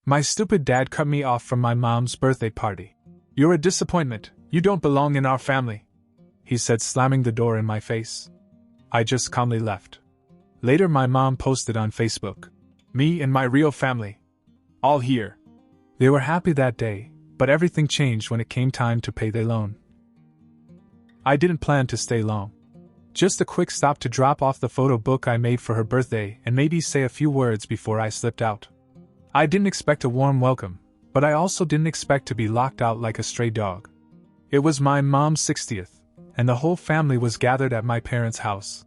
My stupid dad cut me off from my mom's birthday party. "You're a disappointment, you don't belong in our family," he said, slamming the door in my face. I just calmly left. Later my mom posted on Facebook, "Me and my real family. All here." They were happy that day, but everything changed when it came time to pay their loan. I didn't plan to stay long. Just a quick stop to drop off the photo book I made for her birthday and maybe say a few words before I slipped out. I didn't expect a warm welcome, but I also didn't expect to be locked out like a stray dog. It was my mom's 60th, and the whole family was gathered at my parents' house.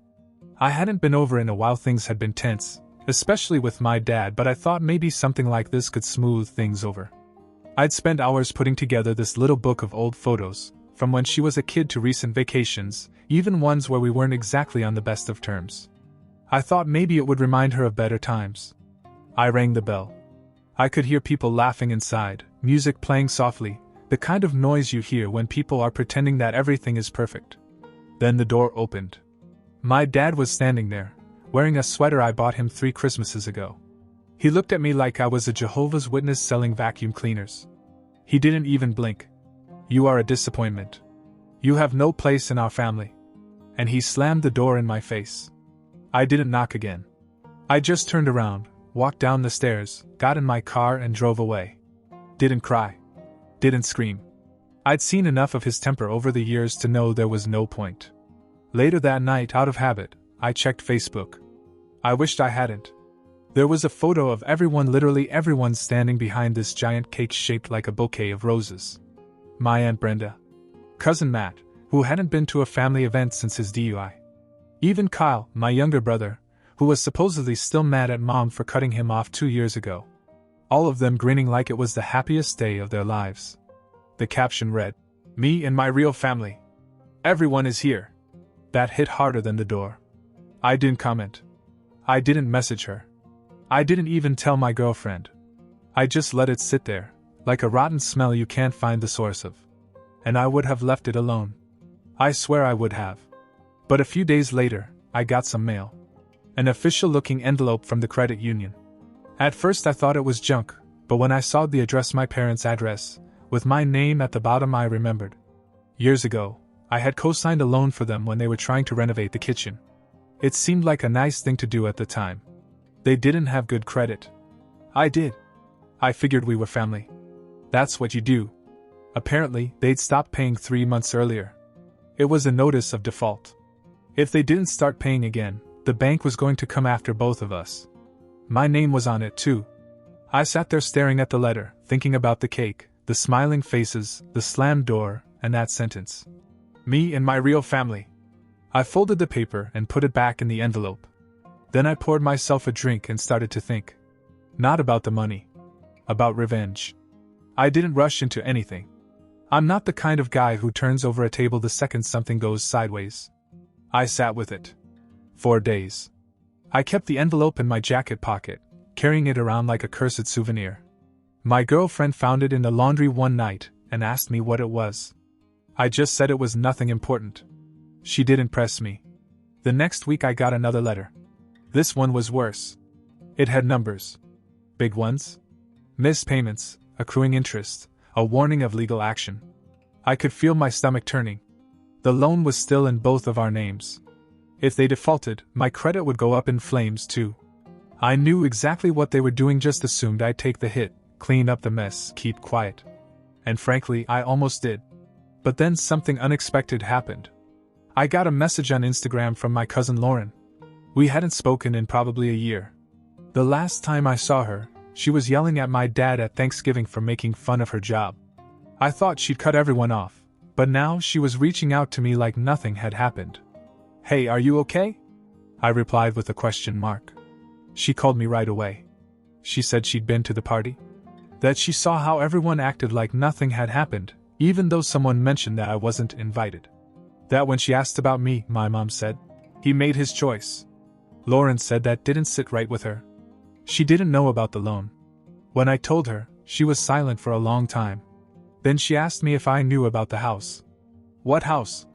I hadn't been over in a while. Things had been tense, especially with my dad, but I thought maybe something like this could smooth things over. I'd spent hours putting together this little book of old photos, from when she was a kid to recent vacations, even ones where we weren't exactly on the best of terms. I thought maybe it would remind her of better times. I rang the bell. I could hear people laughing inside, music playing softly, the kind of noise you hear when people are pretending that everything is perfect. Then the door opened. My dad was standing there, wearing a sweater I bought him 3 Christmases ago. He looked at me like I was a Jehovah's Witness selling vacuum cleaners. He didn't even blink. "You are a disappointment. You have no place in our family." And he slammed the door in my face. I didn't knock again. I just turned around, walked down the stairs, got in my car and drove away. Didn't cry. Didn't scream. I'd seen enough of his temper over the years to know there was no point. Later that night, out of habit, I checked Facebook. I wished I hadn't. There was a photo of everyone, literally everyone, standing behind this giant cake shaped like a bouquet of roses. My Aunt Brenda. Cousin Matt, who hadn't been to a family event since his DUI. Even Kyle, my younger brother, who was supposedly still mad at Mom for cutting him off 2 years ago. All of them grinning like it was the happiest day of their lives. The caption read, "Me and my real family. Everyone is here." That hit harder than the door. I didn't comment. I didn't message her. I didn't even tell my girlfriend. I just let it sit there, like a rotten smell you can't find the source of. And I would have left it alone. I swear I would have. But a few days later, I got some mail. An official-looking envelope from the credit union. At first I thought it was junk, but when I saw the address, my parents' address, with my name at the bottom, I remembered. Years ago, I had co-signed a loan for them when they were trying to renovate the kitchen. It seemed like a nice thing to do at the time. They didn't have good credit. I did. I figured we were family. That's what you do. Apparently, they'd stopped paying 3 months earlier. It was a notice of default. If they didn't start paying again, the bank was going to come after both of us. My name was on it too. I sat there staring at the letter, thinking about the cake, the smiling faces, the slammed door, and that sentence. "Me and my real family." I folded the paper and put it back in the envelope. Then I poured myself a drink and started to think. Not about the money. About revenge. I didn't rush into anything. I'm not the kind of guy who turns over a table the second something goes sideways. I sat with it. 4 days. I kept the envelope in my jacket pocket, carrying it around like a cursed souvenir. My girlfriend found it in the laundry one night and asked me what it was. I just said it was nothing important. She didn't press me. The next week I got another letter. This one was worse. It had numbers. Big ones. Missed payments, accruing interest, a warning of legal action. I could feel my stomach turning. The loan was still in both of our names. If they defaulted, my credit would go up in flames too. I knew exactly what they were doing, just assumed I'd take the hit, clean up the mess, keep quiet. And frankly, I almost did. But then something unexpected happened. I got a message on Instagram from my cousin Lauren. We hadn't spoken in probably a year. The last time I saw her, she was yelling at my dad at Thanksgiving for making fun of her job. I thought she'd cut everyone off, but now she was reaching out to me like nothing had happened. "Hey, are you okay?" I replied with a question mark. She called me right away. She said she'd been to the party. That she saw how everyone acted like nothing had happened, even though someone mentioned that I wasn't invited. That when she asked about me, my mom said, "He made his choice." Lauren said that didn't sit right with her. She didn't know about the loan. When I told her, she was silent for a long time. Then she asked me if I knew about the house. What house?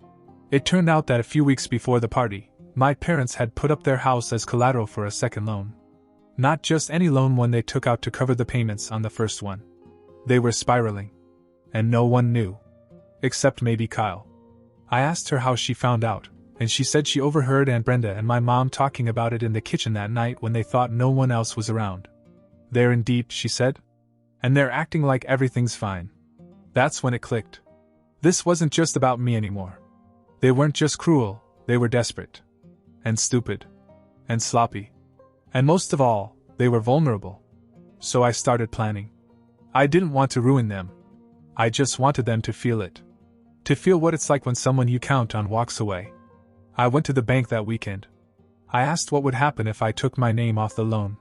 It turned out that a few weeks before the party, my parents had put up their house as collateral for a second loan. Not just any loan one they took out to cover the payments on the first one. They were spiraling. And no one knew. Except maybe Kyle. I asked her how she found out, and she said she overheard Aunt Brenda and my mom talking about it in the kitchen that night when they thought no one else was around. They're in deep, she said. And they're acting like everything's fine. That's when it clicked. This wasn't just about me anymore. They weren't just cruel, they were desperate. And stupid. And sloppy. And most of all, they were vulnerable. So I started planning. I didn't want to ruin them. I just wanted them to feel it. To feel what it's like when someone you count on walks away. I went to the bank that weekend. I asked what would happen if I took my name off the loan.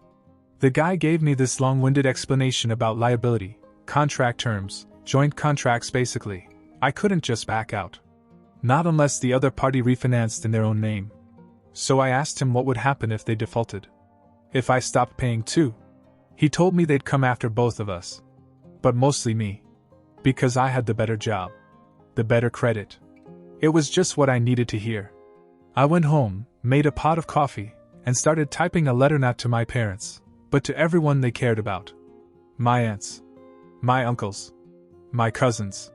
The guy gave me this long-winded explanation about liability, contract terms, joint contracts basically. I couldn't just back out. Not unless the other party refinanced in their own name. So I asked him what would happen if they defaulted. If I stopped paying too. He told me they'd come after both of us. But mostly me. Because I had the better job. The better credit. It was just what I needed to hear. I went home, made a pot of coffee, and started typing a letter not to my parents, but to everyone they cared about. My aunts. My uncles. My cousins.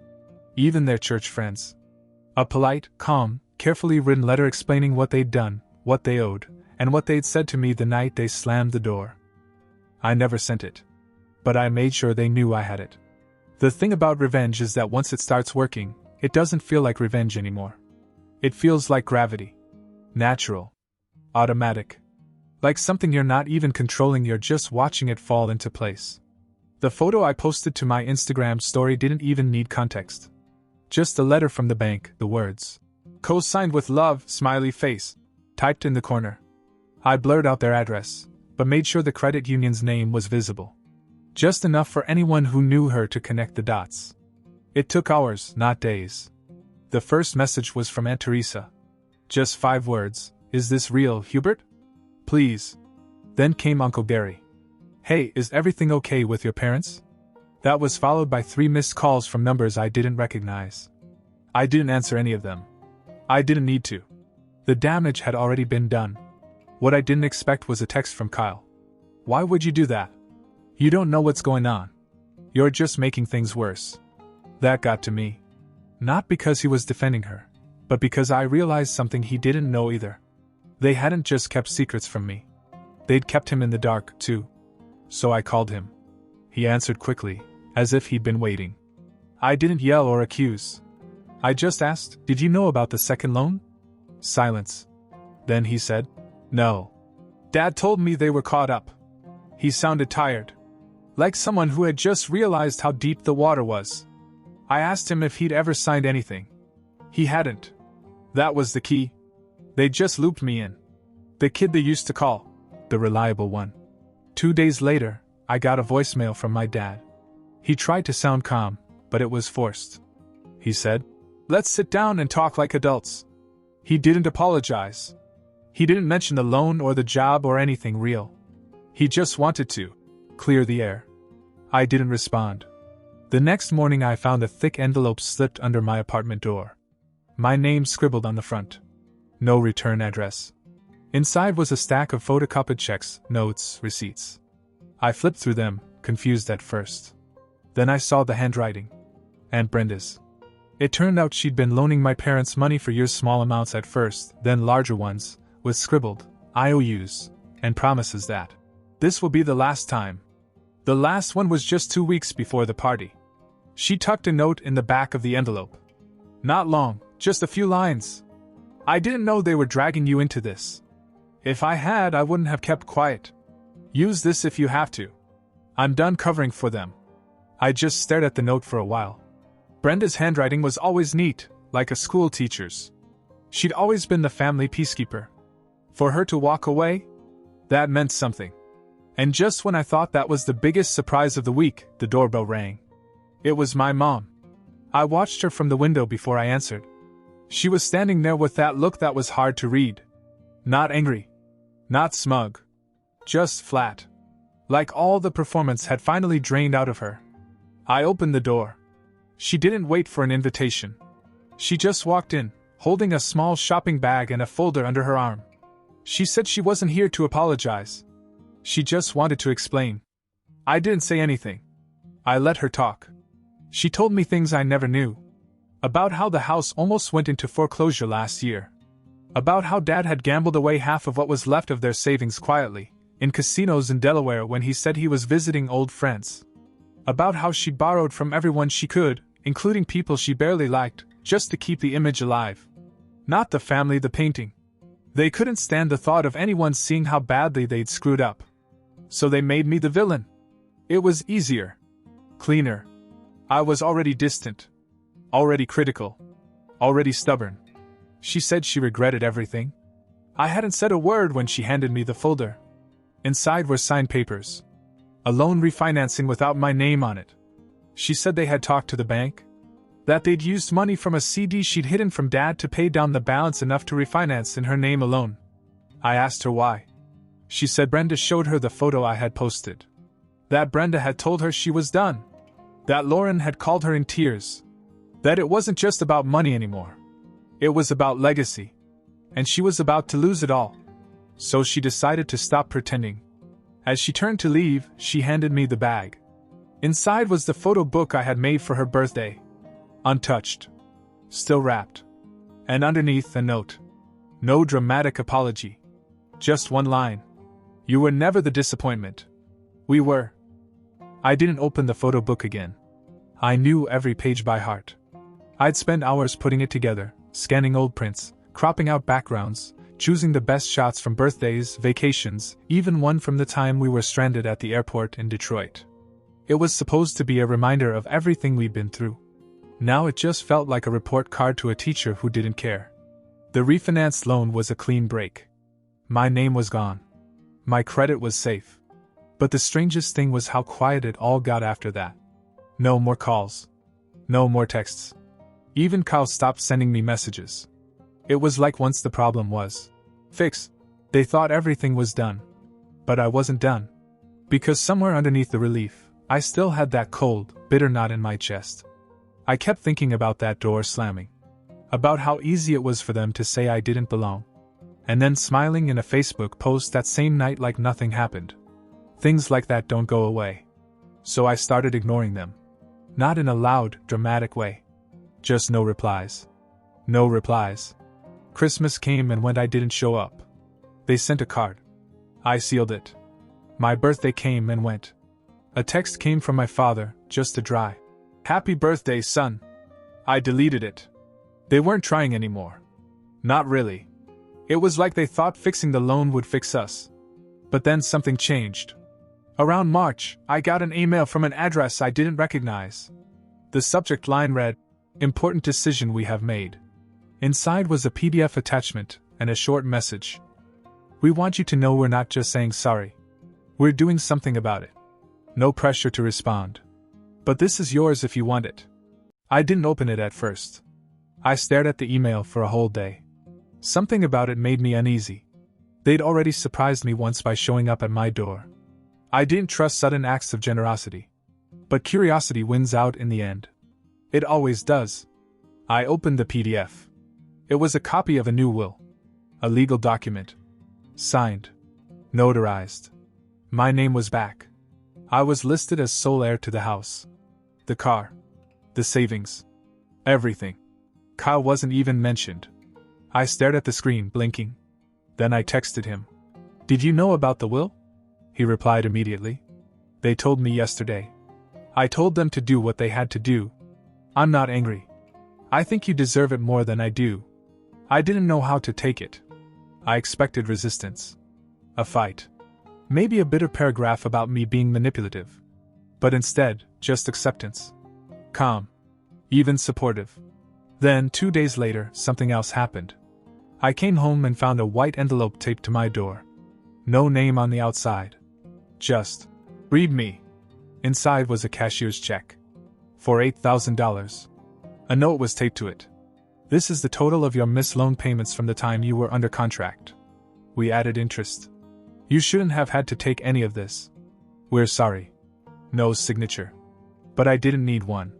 Even their church friends. A polite, calm, carefully written letter explaining what they'd done, what they owed, and what they'd said to me the night they slammed the door. I never sent it. But I made sure they knew I had it. The thing about revenge is that once it starts working, it doesn't feel like revenge anymore. It feels like gravity. Natural. Automatic. Like something you're not even controlling, you're just watching it fall into place. The photo I posted to my Instagram story didn't even need context. Just a letter from the bank, the words, "Co-signed with love, smiley face," typed in the corner. I blurred out their address, but made sure the credit union's name was visible. Just enough for anyone who knew her to connect the dots. It took hours, not days. The first message was from Aunt Teresa. Just 5 words, "Is this real, Hubert? Please." Then came Uncle Gary. "Hey, is everything okay with your parents?" That was followed by 3 missed calls from numbers I didn't recognize. I didn't answer any of them. I didn't need to. The damage had already been done. What I didn't expect was a text from Kyle. "Why would you do that? You don't know what's going on. You're just making things worse." That got to me. Not because he was defending her, but because I realized something he didn't know either. They hadn't just kept secrets from me. They'd kept him in the dark, too. So I called him. He answered quickly, as if he'd been waiting. I didn't yell or accuse. I just asked, "Did you know about the second loan?" Silence. Then he said, "No. Dad told me they were caught up." He sounded tired. Like someone who had just realized how deep the water was. I asked him if he'd ever signed anything. He hadn't. That was the key. They just looped me in. The kid they used to call. The reliable one. 2 days later, I got a voicemail from my dad. He tried to sound calm, but it was forced. He said, "Let's sit down and talk like adults." He didn't apologize. He didn't mention the loan or the job or anything real. He just wanted to clear the air. I didn't respond. The next morning I found a thick envelope slipped under my apartment door. My name scribbled on the front. No return address. Inside was a stack of photocopied checks, notes, receipts. I flipped through them, confused at first. Then I saw the handwriting. Aunt Brenda's. It turned out she'd been loaning my parents money for years, small amounts at first, then larger ones, with scribbled IOUs, and promises that this will be the last time. The last one was just 2 weeks before the party. She tucked a note in the back of the envelope. Not long, just a few lines. "I didn't know they were dragging you into this. If I had, I wouldn't have kept quiet. Use this if you have to. I'm done covering for them." I just stared at the note for a while. Brenda's handwriting was always neat, like a school teacher's. She'd always been the family peacekeeper. For her to walk away? That meant something. And just when I thought that was the biggest surprise of the week, the doorbell rang. It was my mom. I watched her from the window before I answered. She was standing there with that look that was hard to read. Not angry. Not smug. Just flat. Like all the performance had finally drained out of her. I opened the door. She didn't wait for an invitation. She just walked in, holding a small shopping bag and a folder under her arm. She said she wasn't here to apologize. She just wanted to explain. I didn't say anything. I let her talk. She told me things I never knew. About how the house almost went into foreclosure last year. About how Dad had gambled away half of what was left of their savings quietly, in casinos in Delaware when he said he was visiting old friends. About how she borrowed from everyone she could, including people she barely liked, just to keep the image alive. Not the family, the painting. They couldn't stand the thought of anyone seeing how badly they'd screwed up. So they made me the villain. It was easier. Cleaner. I was already distant. Already critical. Already stubborn. She said she regretted everything. I hadn't said a word when she handed me the folder. Inside were signed papers. A loan refinancing without my name on it. She said they had talked to the bank. That they'd used money from a CD she'd hidden from Dad to pay down the balance enough to refinance in her name alone. I asked her why. She said Brenda showed her the photo I had posted. That Brenda had told her she was done. That Lauren had called her in tears. That it wasn't just about money anymore. It was about legacy. And she was about to lose it all. So she decided to stop pretending. As she turned to leave, she handed me the bag. Inside was the photo book I had made for her birthday. Untouched. Still wrapped. And underneath a note. No dramatic apology. Just one line. You were never the disappointment. We were. I didn't open the photo book again. I knew every page by heart. I'd spent hours putting it together, scanning old prints, cropping out backgrounds, choosing the best shots from birthdays, vacations, even one from the time we were stranded at the airport in Detroit. It was supposed to be a reminder of everything we'd been through. Now it just felt like a report card to a teacher who didn't care. The refinanced loan was a clean break. My name was gone. My credit was safe. But the strangest thing was how quiet it all got after that. No more calls. No more texts. Even Kyle stopped sending me messages. It was like once the problem was fixed, they thought everything was done. But I wasn't done. Because somewhere underneath the relief, I still had that cold, bitter knot in my chest. I kept thinking about that door slamming. About how easy it was for them to say I didn't belong. And then smiling in a Facebook post that same night like nothing happened. Things like that don't go away. So I started ignoring them. Not in a loud, dramatic way. Just no replies. No replies. Christmas came and went, I didn't show up. They sent a card. I sealed it. My birthday came and went. A text came from my father, just a dry "Happy birthday, son." I deleted it. They weren't trying anymore. Not really. It was like they thought fixing the loan would fix us. But then something changed. Around March, I got an email from an address I didn't recognize. The subject line read, "Important decision we have made." Inside was a PDF attachment and a short message. "We want you to know we're not just saying sorry. We're doing something about it. No pressure to respond. But this is yours if you want it." I didn't open it at first. I stared at the email for a whole day. Something about it made me uneasy. They'd already surprised me once by showing up at my door. I didn't trust sudden acts of generosity. But curiosity wins out in the end. It always does. I opened the PDF. It was a copy of a new will. A legal document. Signed. Notarized. My name was back. I was listed as sole heir to the house. The car. The savings. Everything. Kyle wasn't even mentioned. I stared at the screen, blinking. Then I texted him. "Did you know about the will?" He replied immediately. "They told me yesterday. I told them to do what they had to do. I'm not angry. I think you deserve it more than I do." I didn't know how to take it. I expected resistance. A fight. Maybe a bitter paragraph about me being manipulative. But instead, just acceptance. Calm. Even supportive. Then, 2 days later, something else happened. I came home and found a white envelope taped to my door. No name on the outside. Just, "Read me." Inside was a cashier's check. For $8,000. A note was taped to it. "This is the total of your missed loan payments from the time you were under contract. We added interest. You shouldn't have had to take any of this. We're sorry." No signature. But I didn't need one.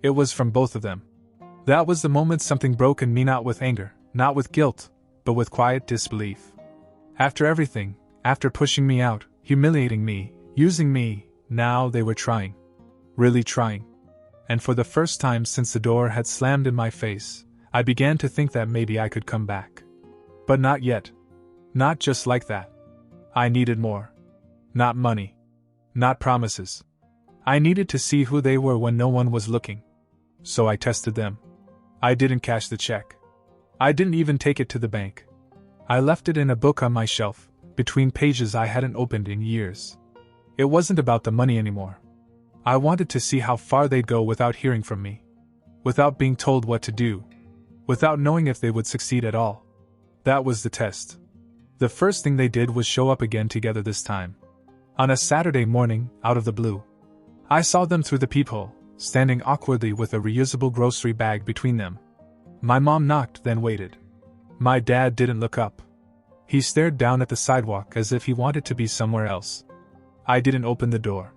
It was from both of them. That was the moment something broke in me, not with anger, not with guilt, but with quiet disbelief. After everything, after pushing me out, humiliating me, using me. Now they were trying. Really trying. And for the first time since the door had slammed in my face, I began to think that maybe I could come back. But not yet. Not just like that. I needed more. Not money. Not promises. I needed to see who they were when no one was looking. So I tested them. I didn't cash the check. I didn't even take it to the bank. I left it in a book on my shelf, between pages I hadn't opened in years. It wasn't about the money anymore. I wanted to see how far they'd go without hearing from me. Without being told what to do. Without knowing if they would succeed at all. That was the test. The first thing they did was show up again together this time. On a Saturday morning, out of the blue. I saw them through the peephole, standing awkwardly with a reusable grocery bag between them. My mom knocked, then waited. My dad didn't look up. He stared down at the sidewalk as if he wanted to be somewhere else. I didn't open the door.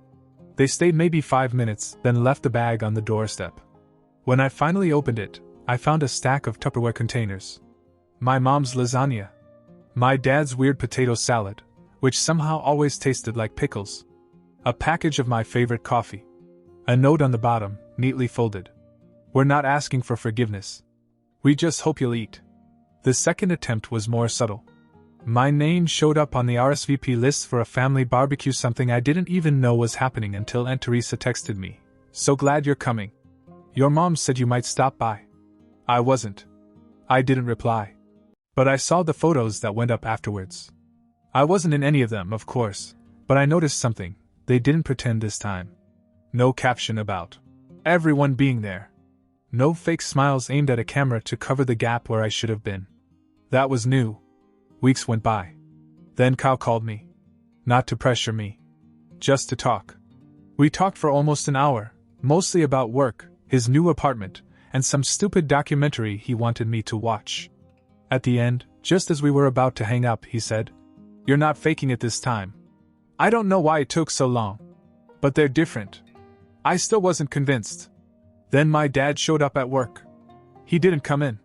They stayed maybe 5 minutes, then left the bag on the doorstep. When I finally opened it, I found a stack of Tupperware containers. My mom's lasagna. My dad's weird potato salad, which somehow always tasted like pickles. A package of my favorite coffee. A note on the bottom, neatly folded. We're not asking for forgiveness. We just hope you'll eat. The second attempt was more subtle. My name showed up on the RSVP list for a family barbecue, something I didn't even know was happening until Aunt Teresa texted me. So glad you're coming. Your mom said you might stop by. I wasn't. I didn't reply. But I saw the photos that went up afterwards. I wasn't in any of them, of course, but I noticed something. They didn't pretend this time. No caption about everyone being there. No fake smiles aimed at a camera to cover the gap where I should have been. That was new. Weeks went by. Then Kyle called me. Not to pressure me. Just to talk. We talked for almost an hour, mostly about work, his new apartment, and some stupid documentary he wanted me to watch. At the end, just as we were about to hang up, he said, "You're not faking it this time. I don't know why it took so long. But they're different." I still wasn't convinced. Then my dad showed up at work. He didn't come in.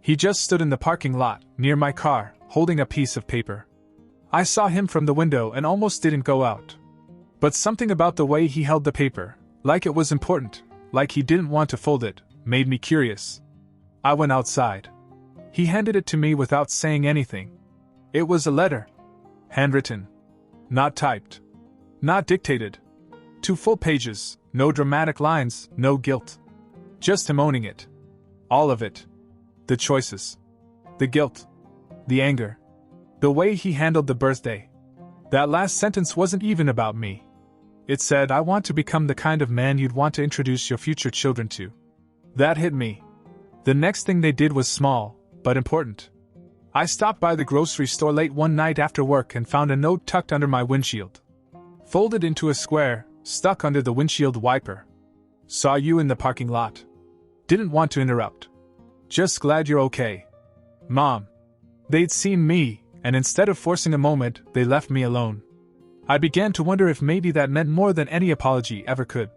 He just stood in the parking lot, near my car, holding a piece of paper. I saw him from the window and almost didn't go out. But something about the way he held the paper, like it was important, like he didn't want to fold it, made me curious. I went outside. He handed it to me without saying anything. It was a letter. Handwritten. Not typed. Not dictated. 2 full pages, no dramatic lines, no guilt. Just him owning it. All of it. The choices. The guilt. The anger. The way he handled the birthday. That last sentence wasn't even about me. It said, "I want to become the kind of man you'd want to introduce your future children to." That hit me. The next thing they did was small, but important. I stopped by the grocery store late one night after work and found a note tucked under my windshield. Folded into a square, stuck under the windshield wiper. "Saw you in the parking lot. Didn't want to interrupt. Just glad you're okay. Mom." They'd seen me, and instead of forcing a moment, they left me alone. I began to wonder if maybe that meant more than any apology ever could.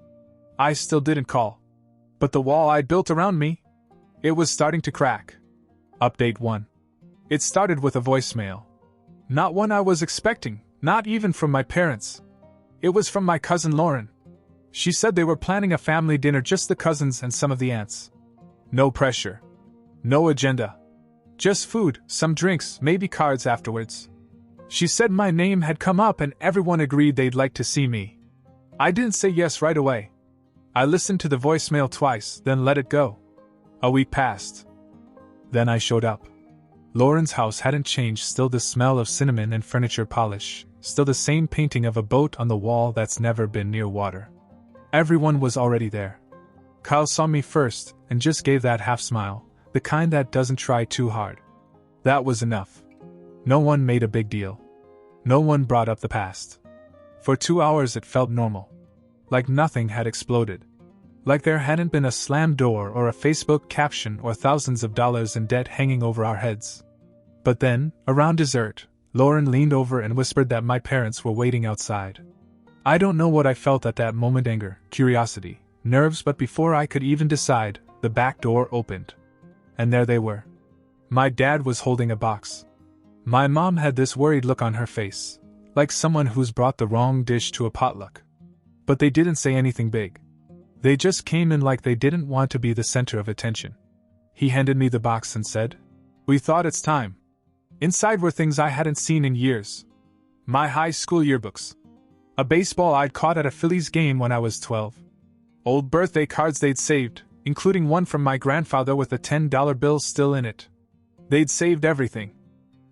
I still didn't call. But the wall I'd built around me? It was starting to crack. Update 1. It started with a voicemail. Not one I was expecting, not even from my parents. It was from my cousin Lauren. She said they were planning a family dinner, just the cousins and some of the aunts. No pressure. No agenda. Just food, some drinks, maybe cards afterwards. She said my name had come up and everyone agreed they'd like to see me. I didn't say yes right away. I listened to the voicemail twice, then let it go. A week passed. Then I showed up. Lauren's house hadn't changed, still the smell of cinnamon and furniture polish, still the same painting of a boat on the wall that's never been near water. Everyone was already there. Kyle saw me first and just gave that half smile, the kind that doesn't try too hard. That was enough. No one made a big deal. No one brought up the past. For 2 hours it felt normal. Like nothing had exploded. Like there hadn't been a slammed door or a Facebook caption or thousands of dollars in debt hanging over our heads. But then, around dessert, Lauren leaned over and whispered that my parents were waiting outside. I don't know what I felt at that moment, anger, curiosity, nerves, but before I could even decide, the back door opened. And there they were. My dad was holding a box. My mom had this worried look on her face, like someone who's brought the wrong dish to a potluck. But they didn't say anything big. They just came in like they didn't want to be the center of attention. He handed me the box and said, "We thought it's time." Inside were things I hadn't seen in years. My high school yearbooks. A baseball I'd caught at a Phillies game when I was 12. Old birthday cards they'd saved, including one from my grandfather with a $10 bill still in it. They'd saved everything.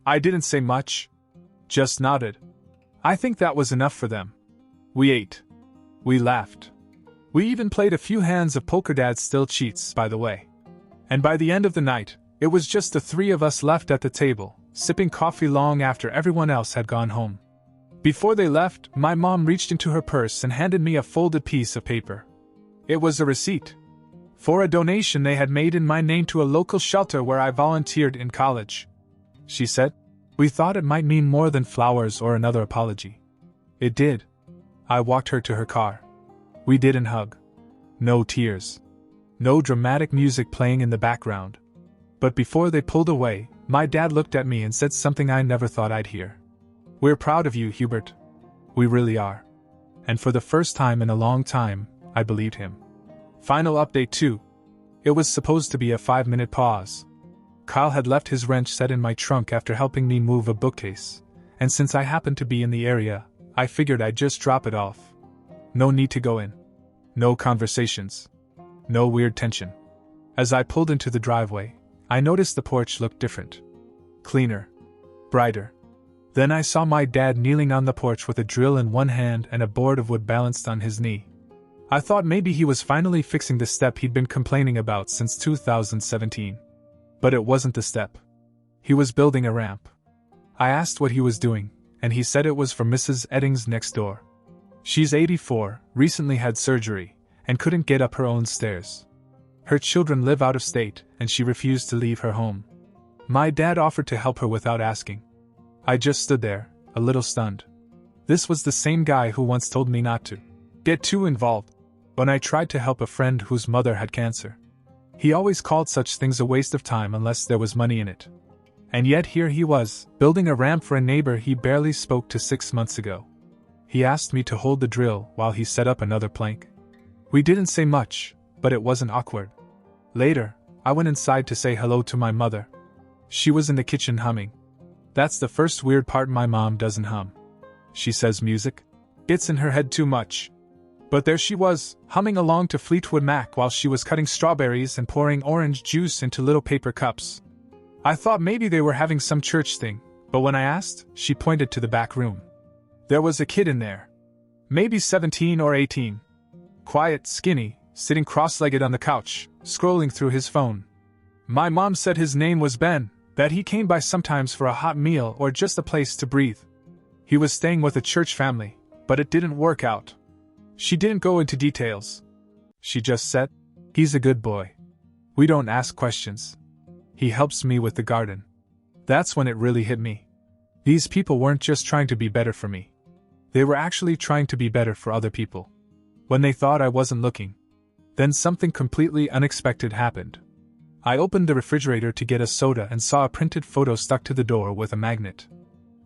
I didn't say much. Just nodded. I think that was enough for them. We ate. We laughed. We even played a few hands of poker. Dad still cheats, by the way. And by the end of the night, it was just the three of us left at the table, sipping coffee long after everyone else had gone home. Before they left, my mom reached into her purse and handed me a folded piece of paper. It was a receipt for a donation they had made in my name to a local shelter where I volunteered in college. She said, "We thought it might mean more than flowers or another apology." It did. I walked her to her car. We didn't hug. No tears. No dramatic music playing in the background. But before they pulled away, my dad looked at me and said something I never thought I'd hear. "We're proud of you, Hubert. We really are." And for the first time in a long time, I believed him. Final update 2. It was supposed to be a 5-minute pause. Kyle had left his wrench set in my trunk after helping me move a bookcase, and since I happened to be in the area, I figured I'd just drop it off. No need to go in. No conversations. No weird tension. As I pulled into the driveway, I noticed the porch looked different. Cleaner. Brighter. Then I saw my dad kneeling on the porch with a drill in one hand and a board of wood balanced on his knee. I thought maybe he was finally fixing the step he'd been complaining about since 2017. But it wasn't the step. He was building a ramp. I asked what he was doing, and he said it was for Mrs. Eddings next door. She's 84, recently had surgery, and couldn't get up her own stairs. Her children live out of state, and she refused to leave her home. My dad offered to help her without asking. I just stood there, a little stunned. This was the same guy who once told me not to get too involved when I tried to help a friend whose mother had cancer. He always called such things a waste of time unless there was money in it. And yet here he was, building a ramp for a neighbor he barely spoke to 6 months ago. He asked me to hold the drill while he set up another plank. We didn't say much, but it wasn't awkward. Later, I went inside to say hello to my mother. She was in the kitchen humming. That's the first weird part. My mom doesn't hum. She says music gets in her head too much. But there she was, humming along to Fleetwood Mac while she was cutting strawberries and pouring orange juice into little paper cups. I thought maybe they were having some church thing, but when I asked, she pointed to the back room. There was a kid in there. Maybe 17 or 18. Quiet, skinny, sitting cross-legged on the couch, scrolling through his phone. My mom said his name was Ben, that he came by sometimes for a hot meal or just a place to breathe. He was staying with a church family, but it didn't work out. She didn't go into details. She just said, "He's a good boy. We don't ask questions. He helps me with the garden." That's when it really hit me. These people weren't just trying to be better for me. They were actually trying to be better for other people. When they thought I wasn't looking. Then something completely unexpected happened. I opened the refrigerator to get a soda and saw a printed photo stuck to the door with a magnet.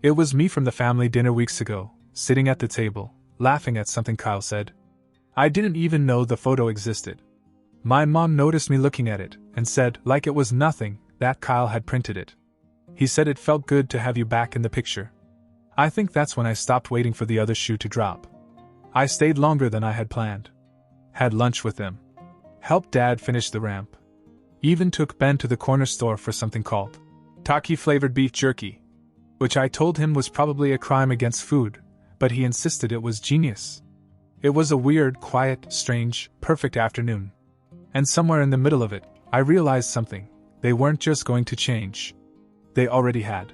It was me from the family dinner weeks ago, sitting at the table, laughing at something Kyle said. I didn't even know the photo existed. My mom noticed me looking at it, and said, like it was nothing, that Kyle had printed it. He said it felt good to have you back in the picture. I think that's when I stopped waiting for the other shoe to drop. I stayed longer than I had planned. Had lunch with them. Helped Dad finish the ramp. Even took Ben to the corner store for something called Taki-flavored beef jerky, which I told him was probably a crime against food, but he insisted it was genius. It was a weird, quiet, strange, perfect afternoon. And somewhere in the middle of it, I realized something. They weren't just going to change. They already had.